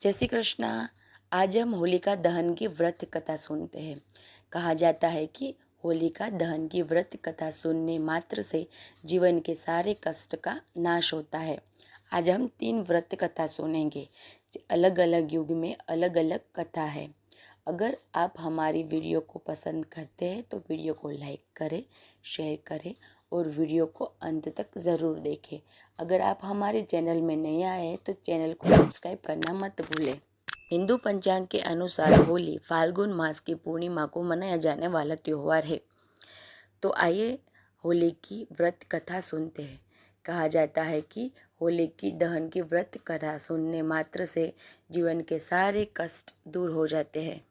जय श्री कृष्णा। आज हम होलिका दहन की व्रत कथा सुनते हैं। कहा जाता है कि होलिका दहन की व्रत कथा सुनने मात्र से जीवन के सारे कष्ट का नाश होता है। आज हम 3 व्रत कथा सुनेंगे। अलग अलग युग में अलग अलग कथा है। अगर आप हमारी वीडियो को पसंद करते हैं तो वीडियो को लाइक करें, शेयर करें और वीडियो को अंत तक ज़रूर देखें। अगर आप हमारे चैनल में नए आए हैं तो चैनल को सब्सक्राइब करना मत भूलें। हिंदू पंचांग के अनुसार होली फाल्गुन मास की पूर्णिमा को मनाया जाने वाला त्यौहार है। तो आइए होली की व्रत कथा सुनते हैं। कहा जाता है कि होली की दहन की व्रत कथा सुनने मात्र से जीवन के सारे कष्ट दूर हो जाते हैं।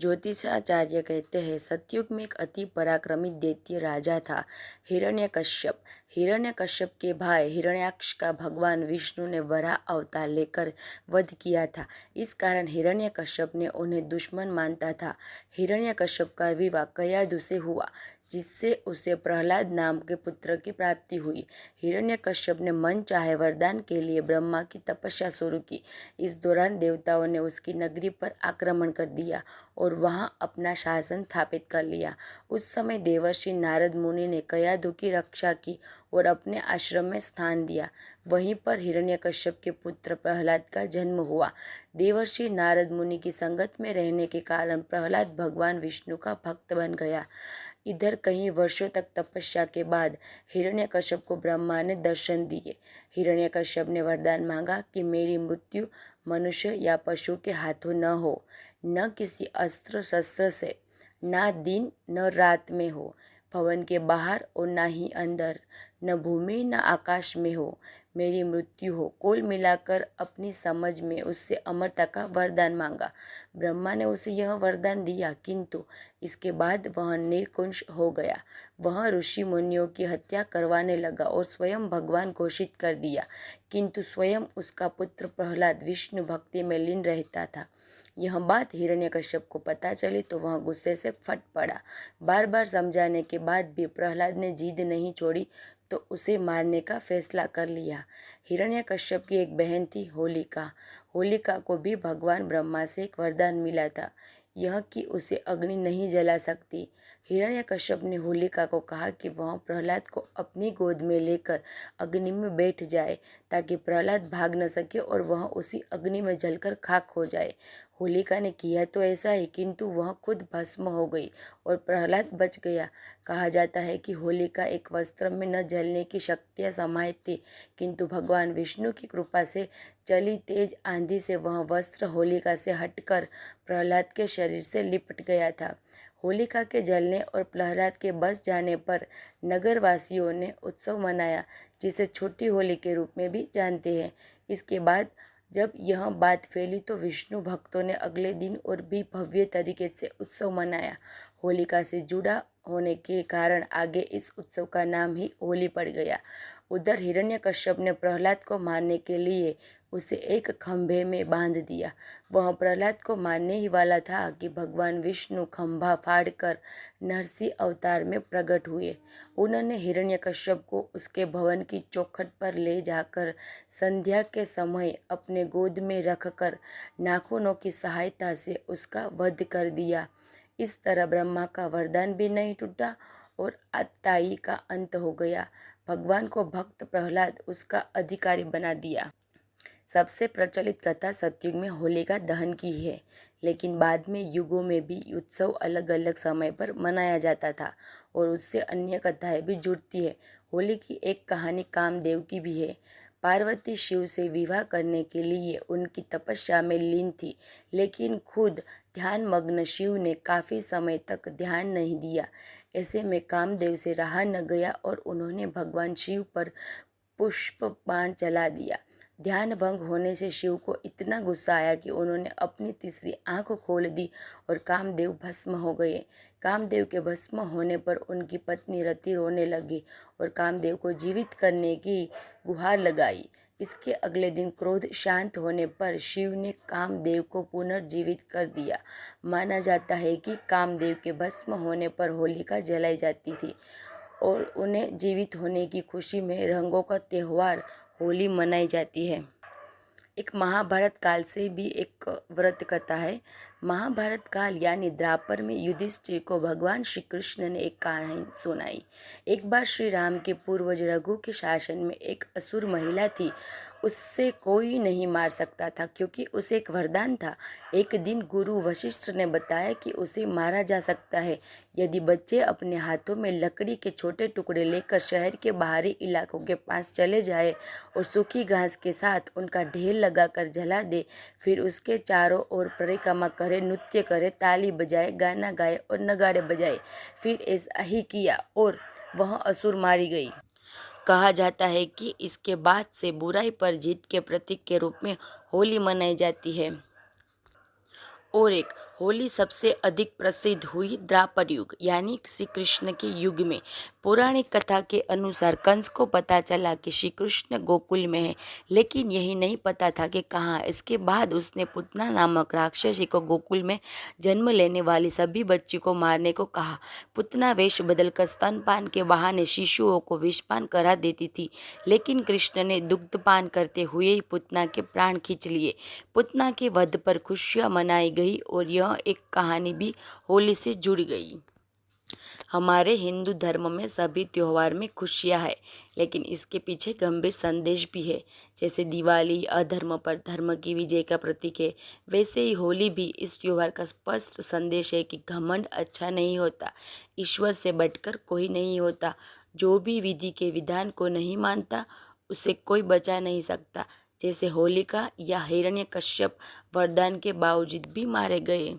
ज्योतिषाचार्य कहते हैं, सतयुग में एक अति पराक्रमी दैत्य राजा था, हिरण्यकश्यप। हिरण्यकश्यप के भाई हिरण्याक्ष का भगवान विष्णु ने वराह अवतार लेकर वध किया था। इस कारण हिरण्यकश्यप ने उन्हें दुश्मन मानता था। हिरण्यकश्यप का विवाह कयाधु से हुआ, जिससे उसे प्रहलाद नाम के पुत्र की प्राप्ति हुई। हिरण्यकश्यप ने मन चाहे वरदान के लिए ब्रह्मा की तपस्या शुरू की। इस दौरान देवताओं ने उसकी नगरी पर आक्रमण कर दिया और वहां अपना शासन स्थापित कर लिया। उस समय देवर्षि नारद मुनि ने कयाधु की रक्षा की और अपने आश्रम में स्थान दिया। वहीं पर हिरण्यकश्यप के पुत्र प्रहलाद का जन्म हुआ। देवर्षि नारद मुनि की संगत में रहने के कारण प्रहलाद भगवान विष्णु का भक्त बन गया। इधर कई वर्षों तक तपस्या के बाद हिरण्यकश्यप को ब्रह्मा ने दर्शन दिए। हिरण्यकश्यप ने वरदान मांगा कि मेरी मृत्यु मनुष्य या पशु के हाथों न हो, न किसी अस्त्र शस्त्र से, ना दिन न रात में हो, भवन के बाहर और ना ही अंदर, न भूमि न आकाश में हो, मेरी मृत्यु हो। कुल मिलाकर अपनी समझ में उससे अमरता का वरदान मांगा। ब्रह्मा ने उसे यह वरदान दिया, किंतु इसके बाद वह निर्कुंश हो गया। वह ऋषि मुनियों की हत्या करवाने लगा और स्वयं भगवान घोषित कर दिया, किंतु स्वयं उसका पुत्र प्रहलाद विष्णु भक्ति में लीन रहता था। यह बात हिरण्यकश्यप को पता चली तो वह गुस्से से फट पड़ा। बार बार समझाने के बाद भी प्रहलाद ने जिद नहीं छोड़ी तो उसे मारने का फैसला कर लिया। हिरण्यकश्यप की एक बहन थी होलिका। होलिका को भी भगवान ब्रह्मा से एक वरदान मिला था, यह कि उसे अग्नि नहीं जला सकती। हिरण्यकश्यप ने होलिका को कहा कि वह प्रहलाद को अपनी गोद में लेकर अग्नि में बैठ जाए ताकि प्रहलाद भाग न सके और वह उसी अग्नि में जलकर खाक हो जाए। होलिका ने किया तो ऐसा ही, किंतु वह खुद भस्म हो गई और प्रहलाद बच गया। कहा जाता है कि होलिका एक वस्त्र में न जलने की शक्तियाँ समाहित थी, किंतु भगवान विष्णु की कृपा से चली तेज आंधी से वह वस्त्र होलिका से हटकर प्रहलाद के शरीर से लिपट गया था। होलिका के जलने और प्रहलाद के बच जाने पर नगरवासियों ने उत्सव मनाया, जिसे छोटी होली के रूप में भी जानते हैं। इसके बाद जब यह बात फैली तो विष्णु भक्तों ने अगले दिन और भी भव्य तरीके से उत्सव मनाया। होलिका से जुड़ा होने के कारण आगे इस उत्सव का नाम ही होली पड़ गया। उधर हिरण्यकश्यप ने प्रहलाद को मारने के लिए उसे एक खंभे में बांध दिया। वह प्रहलाद को मारने ही वाला था कि भगवान विष्णु खंभा फाड़कर नरसिंह अवतार में प्रकट हुए। उन्होंने हिरण्यकश्यप को उसके भवन की चौखट पर ले जाकर संध्या के समय अपने गोद में रखकर नाखूनों की सहायता से उसका वध कर दिया। इस तरह ब्रह्मा का वरदान भी नहीं टूटा और अत्ताई का अंत हो गया। भगवान को भक्त प्रहलाद उसका अधिकारी बना दिया। सबसे प्रचलित कथा सतयुग में होलिका दहन की है, लेकिन बाद में युगों में भी उत्सव अलग अलग समय पर मनाया जाता था और उससे अन्य कथाएं भी जुड़ती है। होली की एक कहानी कामदेव की भी है। पार्वती शिव से विवाह करने के लिए उनकी तपस्या में लीन थी, लेकिन खुद ध्यान मग्न शिव ने काफ़ी समय तक ध्यान नहीं दिया। ऐसे में कामदेव से रहा न गया और उन्होंने भगवान शिव पर पुष्प बाण चला दिया। ध्यान भंग होने से शिव को इतना गुस्सा आया कि उन्होंने अपनी तीसरी आंख खोल दी और कामदेव भस्म हो गए। कामदेव के भस्म होने पर उनकी पत्नी रति रोने लगी और कामदेव को जीवित करने की गुहार लगाई। इसके अगले दिन क्रोध शांत होने पर शिव ने कामदेव को पुनर्जीवित कर दिया। माना जाता है कि कामदेव के भस्म होने पर होलिका जलाई जाती थी और उन्हें जीवित होने की खुशी में रंगों का त्यौहार होली मनाई जाती है। एक महाभारत काल से भी एक व्रत कथा है। महाभारत काल यानी द्वापर में युधिष्ठिर को भगवान श्री कृष्ण ने एक कहानी सुनाई। एक बार श्री राम के पूर्वज रघु के शासन में एक असुर महिला थी। उससे कोई नहीं मार सकता था क्योंकि उसे एक वरदान था। एक दिन गुरु वशिष्ठ ने बताया कि उसे मारा जा सकता है यदि बच्चे अपने हाथों में लकड़ी के छोटे टुकड़े लेकर शहर के बाहरी इलाकों के पास चले जाए और सूखी घास के साथ उनका ढेर लगाकर जला दे। फिर उसके चारों ओर परिक्रमा करे, नृत्य करे, ताली बजाए, गाना गाए और नगाड़े बजाए। फिर ऐसा ही किया और वह असुर मारी गई। कहा जाता है कि इसके बाद से बुराई पर जीत के प्रतीक के रूप में होली मनाई जाती है। और एक होली सबसे अधिक प्रसिद्ध हुई द्वापर युग यानी श्री कृष्ण के युग में। पौराणिक कथा के अनुसार कंस को पता चला कि श्री कृष्ण गोकुल में है, लेकिन यही नहीं पता था कि कहाँ। इसके बाद उसने पुतना नामक राक्षसी को गोकुल में जन्म लेने वाली सभी बच्ची को मारने को कहा। पुतना वेश बदलकर स्तनपान के बहाने शिशुओं को विषपान करा देती थी, लेकिन कृष्ण ने दुग्धपान करते हुए ही पुतना के प्राण खींच लिए। पुतना के वध पर खुशियां मनाई गई और यह एक कहानी भी होली से जुड़ गई। हमारे हिंदू धर्म में सभी त्योहार में खुशियां है, लेकिन इसके पीछे गंभीर संदेश भी है। जैसे दिवाली अधर्म पर धर्म की विजय का प्रतीक है, वैसे ही होली भी इस त्योहार का स्पष्ट संदेश है कि घमंड अच्छा नहीं होता, ईश्वर से बढ़कर कोई नहीं होता। जो भी विधि के विधान को नहीं मानता उसे कोई बचा नहीं सकता। जैसे होलिका या हिरण्यकश्यप वरदान के बावजूद भी मारे गए।